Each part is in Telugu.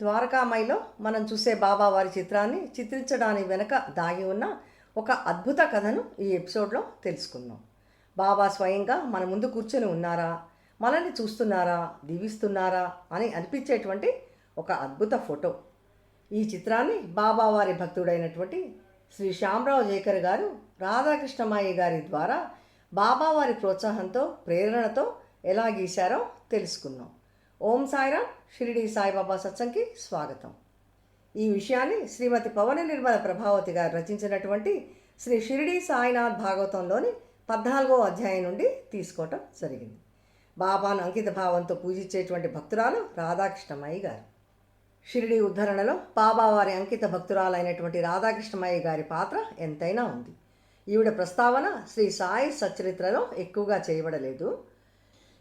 ద్వారకామాయిలో మనం చూసే బాబా వారి చిత్రాన్ని చిత్రించడానికి వెనక దాగి ఉన్న ఒక అద్భుత కథను ఈ ఎపిసోడ్లో తెలుసుకుందాం. బాబా స్వయంగా మన ముందు కూర్చొని ఉన్నారా, మనల్ని చూస్తున్నారా, దీవిస్తున్నారా అని అనిపించేటువంటి ఒక అద్భుత ఫోటో. ఈ చిత్రాన్ని బాబా వారి భక్తుడైనటువంటి శ్రీ శ్యామరావు జైకర్ గారు రాధాకృష్ణమాయి గారి ద్వారా బాబా వారి ప్రోత్సాహంతో ప్రేరణతో ఎలా గీశారో తెలుసుకుందాం. ఓం సాయిరామ్. షిరిడి సాయిబాబా సత్సంగ్కి స్వాగతం. ఈ విషయాన్ని శ్రీమతి పవన నిర్మల ప్రభావతి గారు రచించినటువంటి శ్రీ షిరిడి సాయినాథ్ భాగవతంలోని 14వ అధ్యాయం నుండి తీసుకోవటం జరిగింది. బాబాను అంకిత భావంతో పూజించేటువంటి భక్తురాలు రాధాకృష్ణమాయి గారు. షిరిడి ఉద్ధరణలో బాబావారి అంకిత భక్తురాలైనటువంటి రాధాకృష్ణమాయి గారి పాత్ర ఎంతైనా ఉంది. ఈవిడ ప్రస్తావన శ్రీ సాయి సచ్చరిత్రలో ఎక్కువగా చేయబడలేదు.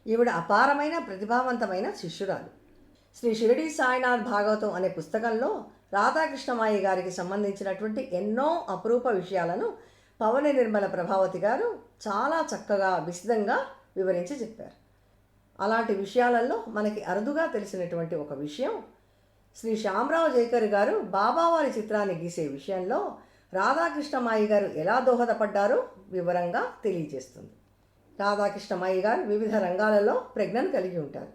ఈవిడ అపారమైన ప్రతిభావంతమైన శిష్యురాలు. శ్రీ షిరిడి సాయినాథ్ భాగవతం అనే పుస్తకంలో రాధాకృష్ణమాయి గారికి సంబంధించినటువంటి ఎన్నో అపురూప విషయాలను పవన నిర్మల ప్రభావతి గారు చాలా చక్కగా విశదంగా వివరించి చెప్పారు. అలాంటి విషయాలలో మనకి అరుదుగా తెలిసినటువంటి ఒక విషయం, శ్రీ శ్యామరావు జైకర్ గారు బాబావారి చిత్రాన్ని గీసే విషయంలో రాధాకృష్ణమాయి గారు ఎలా దోహదపడ్డారో వివరంగా తెలియజేస్తుంది. రాధాకృష్ణమాయి గారు వివిధ రంగాలలో ప్రజ్ఞను కలిగి ఉంటారు.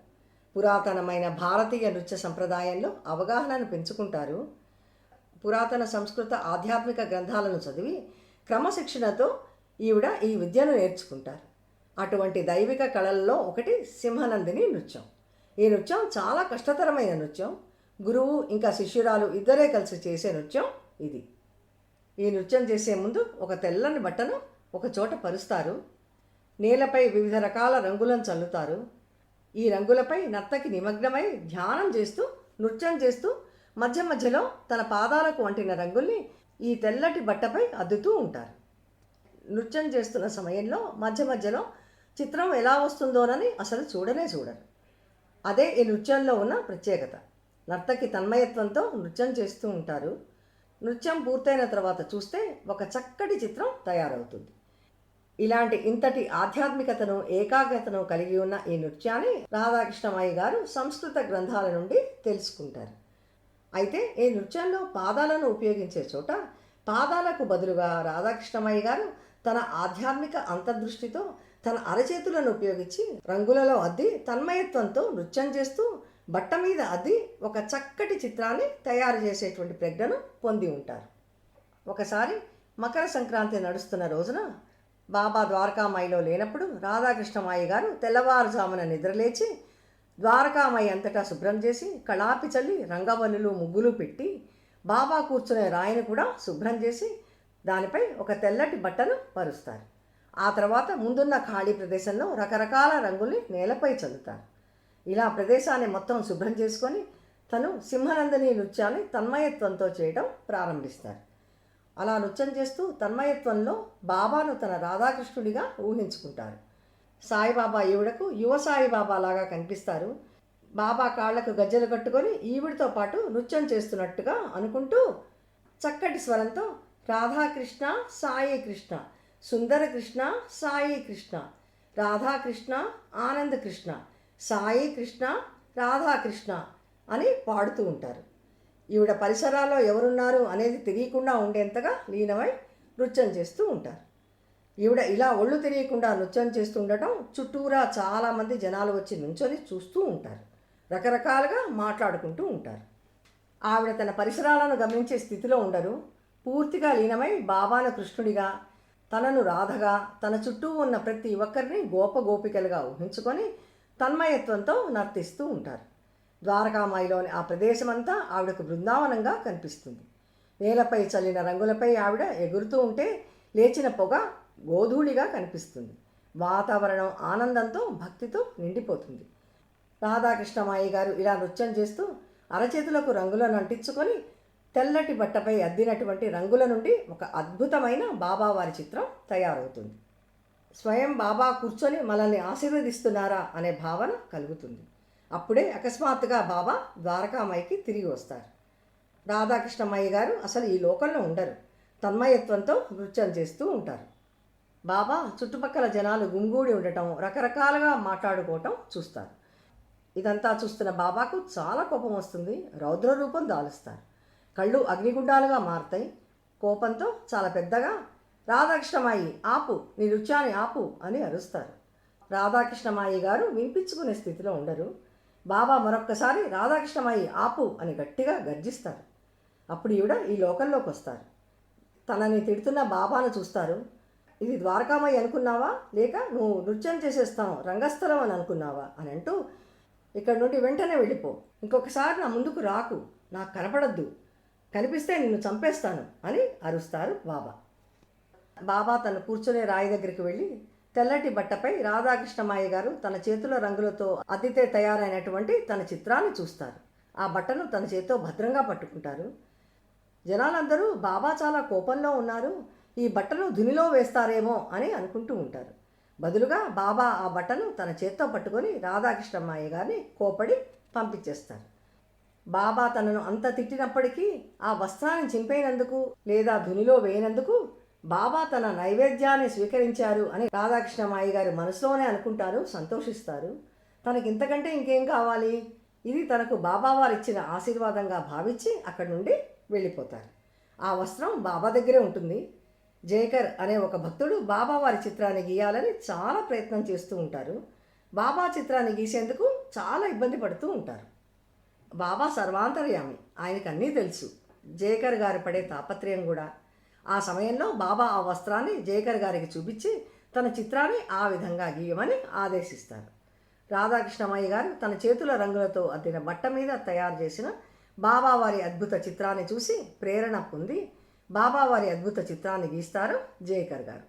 పురాతనమైన భారతీయ నృత్య సంప్రదాయంలో అవగాహనను పెంచుకుంటారు. పురాతన సంస్కృత ఆధ్యాత్మిక గ్రంథాలను చదివి క్రమశిక్షణతో ఈవిడ ఈ విద్యను నేర్చుకుంటారు. అటువంటి దైవిక కళల్లో ఒకటి సింహనందిని నృత్యం. ఈ నృత్యం చాలా కష్టతరమైన నృత్యం. గురువు ఇంకా శిష్యురాలు ఇద్దరే కలిసి చేసే నృత్యం ఇది. ఈ నృత్యం చేసే ముందు ఒక తెల్లని బట్టను ఒక చోట పరుస్తారు. నేలపై వివిధ రకాల రంగులను చల్లుతారు. ఈ రంగులపై నర్తకి నిమగ్నమై ధ్యానం చేస్తూ నృత్యం చేస్తూ మధ్య మధ్యలో తన పాదాలకు అంటిన రంగుల్ని ఈ తెల్లటి బట్టపై అద్దుతూ ఉంటారు. నృత్యం చేస్తున్న సమయంలో మధ్య మధ్యలో చిత్రం ఎలా వస్తుందోనని అసలు చూడరు. అదే ఈ నృత్యంలో ఉన్న ప్రత్యేకత. నర్తకి తన్మయత్వంతో నృత్యం చేస్తూ ఉంటారు. నృత్యం పూర్తయిన తర్వాత చూస్తే ఒక చక్కటి చిత్రం తయారవుతుంది. ఇలాంటి ఇంతటి ఆధ్యాత్మికతను ఏకాగ్రతను కలిగి ఉన్న ఈ నృత్యాన్ని రాధాకృష్ణమాయి గారు సంస్కృత గ్రంథాల నుండి తెలుసుకుంటారు. అయితే ఈ నృత్యంలో పాదాలను ఉపయోగించే చోట పాదాలకు బదులుగా రాధాకృష్ణమాయి గారు తన ఆధ్యాత్మిక అంతర్దృష్టితో తన అరచేతులను ఉపయోగించి రంగులలో అద్ది తన్మయత్వంతో నృత్యం చేస్తూ బట్ట మీద అద్ది ఒక చక్కటి చిత్రాన్ని తయారు చేసేటువంటి ప్రజ్ఞను పొంది ఉంటారు. ఒకసారి మకర సంక్రాంతి నడుస్తున్న రోజున బాబా ద్వారకామాయిలో లేనప్పుడు రాధాకృష్ణమాయి గారు తెల్లవారుజామున నిద్రలేచి ద్వారకామాయి అంతటా శుభ్రం చేసి కళాపి చల్లి రంగవల్లులు ముగ్గులు పెట్టి బాబా కూర్చునే రాయిని కూడా శుభ్రం చేసి దానిపై ఒక తెల్లటి బట్టను పరుస్తారు. ఆ తర్వాత ముందున్న ఖాళీ ప్రదేశంలో రకరకాల రంగుల్ని నేలపై చల్లుతారు. ఇలా ప్రదేశాన్ని మొత్తం శుభ్రం చేసుకొని తను సింహనందిని నృత్యాన్ని తన్మయత్వంతో చేయడం ప్రారంభిస్తారు. అలా నృత్యం చేస్తూ తన్మయత్వంలో బాబాను తన రాధాకృష్ణుడిగా ఊహించుకుంటారు. సాయిబాబా ఈవిడకు యువ సాయిబాబా లాగా కనిపిస్తారు. బాబా కాళ్లకు గజ్జలు కట్టుకొని ఈవిడితో పాటు నృత్యం చేస్తున్నట్టుగా అనుకుంటూ చక్కటి స్వరంతో రాధాకృష్ణ సాయి కృష్ణ, సుందర కృష్ణ సాయి కృష్ణ, రాధాకృష్ణ ఆనంద కృష్ణ, సాయి కృష్ణ రాధాకృష్ణ అని పాడుతూ ఉంటారు. ఈవిడ పరిసరాల్లో ఎవరున్నారు అనేది తెలియకుండా ఉండేంతగా లీనమై నృత్యం చేస్తూ ఉంటారు. ఈవిడ ఇలా ఒళ్ళు తెలియకుండా నృత్యం చేస్తూ ఉండటం చుట్టూరా చాలామంది జనాలు వచ్చి నుంచొని చూస్తూ ఉంటారు. రకరకాలుగా మాట్లాడుకుంటూ ఉంటారు. ఆవిడ తన పరిసరాలను గమనించే స్థితిలో ఉండరు. పూర్తిగా లీనమై బాబాను కృష్ణుడిగా, తనను రాధగా, తన చుట్టూ ఉన్న ప్రతి ఒక్కరిని గోపగోపికలుగా ఊహించుకొని తన్మయత్వంతో నర్తిస్తూ ఉంటారు. ద్వారకామాయిలోని ఆ ప్రదేశమంతా ఆవిడకు బృందావనంగా కనిపిస్తుంది. నేలపై చల్లిన రంగులపై ఆవిడ ఎగురుతూ ఉంటే లేచిన పొగ గోధూళిగా కనిపిస్తుంది. వాతావరణం ఆనందంతో భక్తితో నిండిపోతుంది. రాధాకృష్ణమాయి గారు ఇలా నృత్యం చేస్తూ అరచేతులకు రంగులను అంటించుకొని తెల్లటి బట్టపై అద్దినటువంటి రంగుల నుండి ఒక అద్భుతమైన బాబావారి చిత్రం తయారవుతుంది. స్వయం బాబా కూర్చొని మనల్ని ఆశీర్వదిస్తున్నారా అనే భావన కలుగుతుంది. అప్పుడే అకస్మాత్తుగా బాబా ద్వారకామాయికి తిరిగి వస్తారు. రాధాకృష్ణమాయి గారు అసలు ఈ లోకంలో ఉండరు. తన్మయత్వంతో నృత్యం చేస్తూ ఉంటారు. బాబా చుట్టుపక్కల జనాలు గుమిగూడి ఉండటం, రకరకాలుగా మాట్లాడుకోవటం చూస్తారు. ఇదంతా చూస్తున్న బాబాకు చాలా కోపం వస్తుంది. రౌద్ర రూపం దాలుస్తారు. కళ్ళు అగ్నిగుండాలుగా మారతాయి. కోపంతో చాలా పెద్దగా, రాధాకృష్ణమాయి ఆపు, నీ నృత్యాన్ని ఆపు అని అరుస్తారు. రాధాకృష్ణమాయి గారు వినిపించుకునే స్థితిలో ఉండరు. బాబా మరొక్కసారి రాధాకృష్ణమాయి ఆపు అని గట్టిగా గర్జిస్తారు. అప్పుడు ఈవిడ ఈ లోకంలోకి వస్తారు. తనని తిడుతున్న బాబాను చూస్తారు. ఇది ద్వారకామయ్య అనుకున్నావా, లేక నువ్వు నృత్యం చేసేస్తావు రంగస్థలం అని అనుకున్నావా అని అంటూ, ఇక్కడ నుండి వెంటనే వెళ్ళిపో, ఇంకొకసారి నా ముందుకు రాకు, నాకు కనపడద్దు, కనిపిస్తే నిన్ను చంపేస్తాను అని అరుస్తారు బాబా. బాబా తను కూర్చునే రాయి దగ్గరికి వెళ్ళి తెల్లటి బట్టపై రాధాకృష్ణమాయి గారు తన చేతుల రంగులతో అద్దితే తయారైనటువంటి తన చిత్రాన్ని చూస్తారు. ఆ బట్టను తన చేతితో భద్రంగా పట్టుకుంటారు. జనాలందరూ బాబా చాలా కోపంలో ఉన్నారు, ఈ బట్టను ధునిలో వేస్తారేమో అని అనుకుంటూ ఉంటారు. బదులుగా బాబా ఆ బట్టను తన చేత్తో పట్టుకొని రాధాకృష్ణమాయి గారిని కోపడి పంపించేస్తారు. బాబా తనను అంత తిట్టినప్పటికీ ఆ వస్త్రాన్ని చింపేనందుకు లేదా ధునిలో వేయనందుకు బాబా తన నైవేద్యాన్ని స్వీకరించారు అని రాధాకృష్ణమాయి గారు మనసులోనే అనుకుంటారు, సంతోషిస్తారు. తనకి ఇంతకంటే ఇంకేం కావాలి, ఇది తనకు బాబావారు ఇచ్చిన ఆశీర్వాదంగా భావించి అక్కడి నుండి వెళ్ళిపోతారు. ఆ వస్త్రం బాబా దగ్గరే ఉంటుంది. జయకర్ అనే ఒక భక్తుడు బాబావారి చిత్రాన్ని గీయాలని చాలా ప్రయత్నం చేస్తూ ఉంటారు. బాబా చిత్రాన్ని గీసేందుకు చాలా ఇబ్బంది పడుతూ ఉంటారు. బాబా సర్వాంతర్యామి, ఆయనకు అన్నీ తెలుసు. జయకర్ గారు పడే తాపత్రయం కూడా. ఆ సమయంలో బాబా ఆ వస్త్రాన్ని జయకర్ గారికి చూపించి తన చిత్రాన్ని ఆ విధంగా గీయమని ఆదేశిస్తారు. రాధాకృష్ణమయ్య గారు తన చేతుల రంగులతో అద్దిన బట్ట మీద తయారు చేసిన బాబావారి అద్భుత చిత్రాన్ని చూసి ప్రేరణ పొంది బాబావారి అద్భుత చిత్రాన్ని గీస్తారు జయకర్ గారు.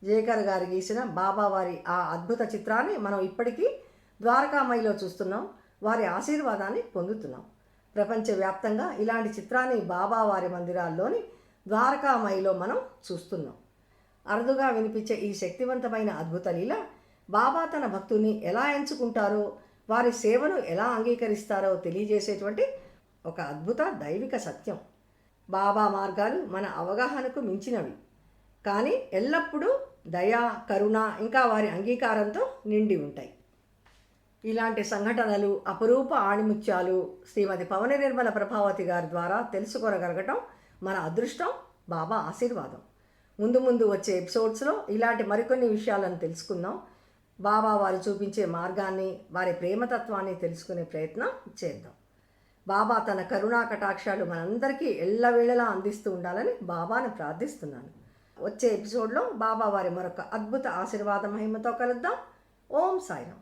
జయకర్ గారు గీసిన బాబావారి ఆ అద్భుత చిత్రాన్ని మనం ఇప్పటికీ ద్వారకామయిలో చూస్తున్నాం. వారి ఆశీర్వాదాన్ని పొందుతున్నాం. ప్రపంచవ్యాప్తంగా ఇలాంటి చిత్రాన్ని బాబావారి మందిరాల్లోని ద్వారకామయిలో మనం చూస్తున్నాం. అరుదుగా వినిపించే ఈ శక్తివంతమైన అద్భుత లీల బాబా తన భక్తుని ఎలా ఎంచుకుంటారో, వారి సేవను ఎలా అంగీకరిస్తారో తెలియజేసేటువంటి ఒక అద్భుత దైవిక సత్యం. బాబా మార్గాలు మన అవగాహనకు మించినవి, కానీ ఎల్లప్పుడూ దయ, కరుణ ఇంకా వారి అంగీకారంతో నిండి ఉంటాయి. ఇలాంటి సంఘటనలు, అపరూప ఆణిముత్యాలు శ్రీమతి పవన నిర్మల ప్రభావతి గారి ద్వారా తెలుసుకోగలగటం మన అదృష్టం, బాబా ఆశీర్వాదం. ముందు ముందు వచ్చే ఎపిసోడ్స్లో ఇలాంటి మరికొన్ని విషయాలను తెలుసుకుందాం. బాబా వారు చూపించే మార్గాన్ని, వారి ప్రేమతత్వాన్ని తెలుసుకునే ప్రయత్నం చేద్దాం. బాబా తన కరుణా కటాక్షాలు మనందరికీ ఎల్లవేళలా అందిస్తూ ఉండాలని బాబాను ప్రార్థిస్తున్నాను. వచ్చే ఎపిసోడ్లో బాబా వారి మరొక అద్భుత ఆశీర్వాద మహిమతో కలుద్దాం. ఓం సాయిరాం.